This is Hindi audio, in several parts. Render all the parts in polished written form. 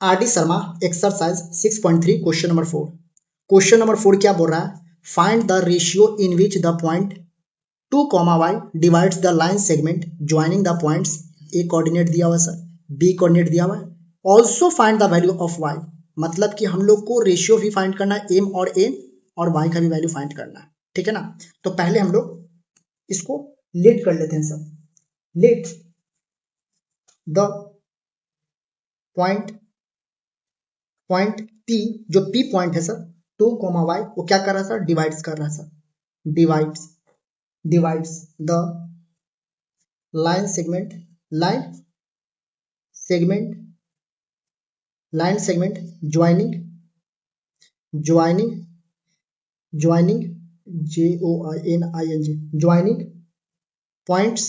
R D Sharma exercise 6.3 question number 4। Question number 4 क्या बोल रहा है? Find the ratio in which the point 2, y divides the line segment joining the points. A coordinate दिया हुआ है सर, बी कोऑर्डिनेट दिया हुआ है। Also find the value of y, मतलब कि हम लोग को रेशियो भी फाइंड करना है, एम और एन, और y का भी वैल्यू फाइंड करना है, ठीक है ना। तो पहले हम लोग इसको लेट कर लेते हैं sir. Let the point P, जो P पॉइंट है सर 2, y वो क्या कर रहा है सर? डिवाइड्स कर रहा है sir. Divides the line segment joining joining points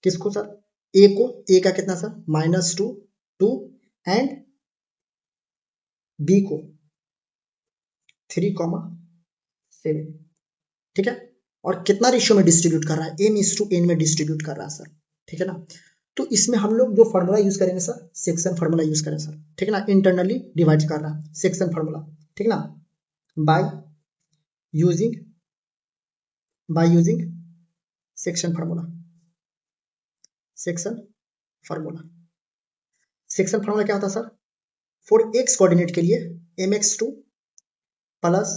किसको सर? ए को, ए का कितना सर? -2 एंड बी को 3,7, ठीक है। और कितना रेशियो में डिस्ट्रीब्यूट कर रहा है? m/n में डिस्ट्रीब्यूट कर रहा है सर, ठीक है ना। तो इसमें हम लोग जो फॉर्मूला यूज करेंगे सर, सेक्शन फार्मूला यूज करें सर, ठीक है ना। इंटरनली डिवाइड कर रहा है, सेक्शन फार्मूला, ठीक ना। By using section formula. Section formula क्या होता है सर? फॉर x कोऑर्डिनेट के लिए mx2 plus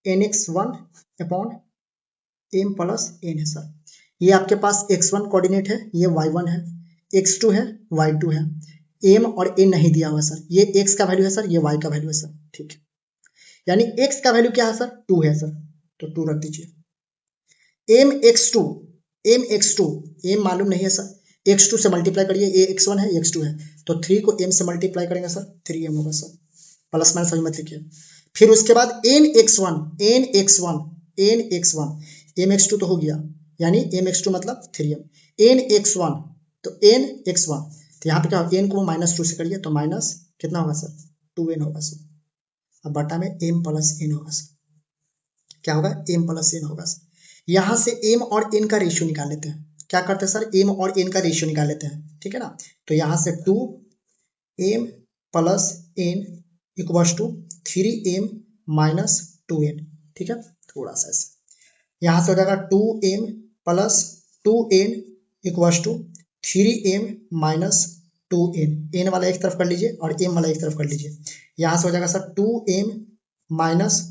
nx1 upon m plus n है सर। ये आपके पास x1 कोऑर्डिनेट है, ये y1 है, x2 है, y2 है, m और n नहीं दिया हुआ सर। ये x का वैल्यू है सर, ये y का वैल्यू है सर, ठीक है। यानी x का वैल्यू क्या है सर? 2 है सर, तो 2 रख दीजिए। mx2 m मालूम नहीं है सर, x2 से मल्टीप्लाई करिए, ये x1 है, x2 है, तो 3 को m से मल्टीप्लाई करेंगे सर, 3m होगा सर, प्लस माइनस समझ मत लिखिए। फिर उसके बाद nx1 mx2 तो हो गया, यानी mx2 मतलब 3m, nx1 तो nx1, तो यहाँ पे क्या होगा? n को -2 से करिए तो माइनस कितना होगा सर? 2n होगा सर। अब बटा में m प्लस n होगा सर, क्या होगा? m प्लस n होगा सर। यहाँ से m और n का रेशियो निकाल लेते हैं। क्या करते हैं सर? m और n का रेशियो निकाल लेते हैं, ठीक है ना। तो यहाँ से 2m plus n equals to 3m minus 2n, ठीक है। थोड़ा सा ऐसे यहाँ से हो जाएगा 2m plus 2n equals to 3m minus 2n। n वाला एक तरफ कर लीजिए और m वाला एक तरफ कर लीजिए। यहाँ से हो जाएगा sir 2m minus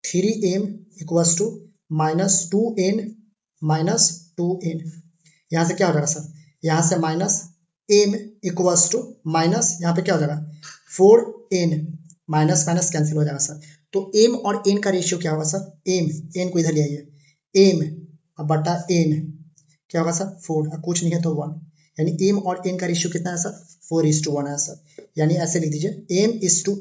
3m equals to minus 2n minus 2n। यहाँ से क्या हो जाएगा सर? यहाँ से minus m equals to minus, यहाँ पे क्या हो जाएगा? 4n, माइनस माइनस कैंसिल हो जाएगा सर। तो m और n का रेशियो क्या होगा सर? n को इधर ले आइए, m बटा n क्या होगा सर? 4, कुछ नहीं है तो 1, यानी m और n का रेशियो कितना है सर? 4:1 है सर। यानी ऐसे लिख दीजिए m is to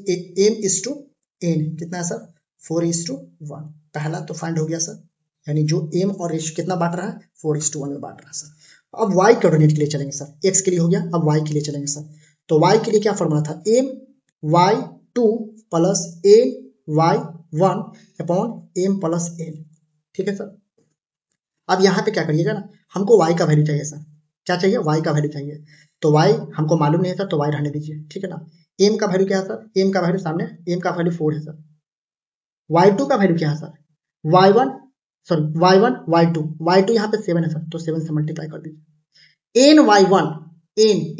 n कितना है सर? 4:1। पहला तो फाइंड हो गया सर, यानी जो m और रेशियो कितना बांट रहा है? 4:1 में बांट रहा है सर। अब y कोऑर्डिनेट के लिए चलेंगे सर, x के लिए हो गया, अब y के लिए चलेंगे सर। तो y के लिए क्या फॉर्मूला था? my2 plus my1 upon m plus n, ठीक है सर। अब यहाँ पे क्या करिएगा ना, हमको y का वैल्यू चाहिए सर। क्या चाहिए? y का वैल्यू चाहिए। तो y हमको मालूम नहीं है सर, तो y रहने दीजिए, ठीक है ना। m का वैल्यू क्या है सर? m का वैल्यू सामने, m का वैल्यू 4 है सर। y2 का वैल्यू क्या है सर? y1 y2 यहाँ पे 7 है सर, तो 7 से मल्टीप्लाई कर दीजिए। ny1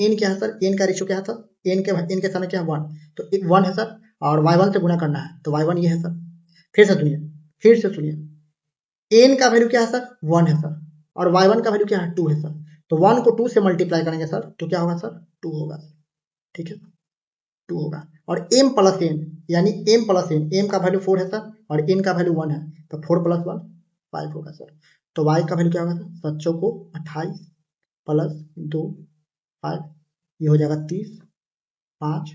n क्या है सर? n का रेशियो क्या है सर? n के सामने क्या है? 1, तो 1 है सर, और y1 से गुणा करना है, तो y1 ये है सर। फिर से सुनिए, n का वैल्यू क्या है सर? 1 है सर, और y1 का वैल्यू क्या है? 2 है सर। तो 1 को 2 से मल्टीप्लाई करेंगे सर, तो क्या होगा सर? 2 होगा, ठीक है, 2 होगा। और m प्लस n, यानी m प्लस n, m का वैल्यू 4 है सर, और n का वैल्यू 1 है, तो 4 प्लस 1 5 होगा सर। तो y का वैल्यू क्या होगा सर? 7 को 28 प्लस 2 5, ये हो जाएगा 30 5,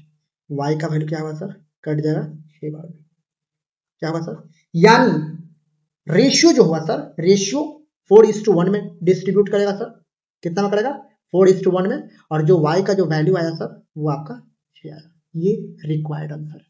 y का वैल्यू क्या होगा सर? कट जाएगा 6 बार, क्या होगा सर? यानी रेशियो जो हुआ सर, रेशियो 4:1 में डिस्ट्रीब्यूट करेगा सर। कितना में करेगा? 4:1 में। और जो y का जो वैल्यू आया सर, वो आपका 6 आया। ये रिक्वायर्ड आंसर है।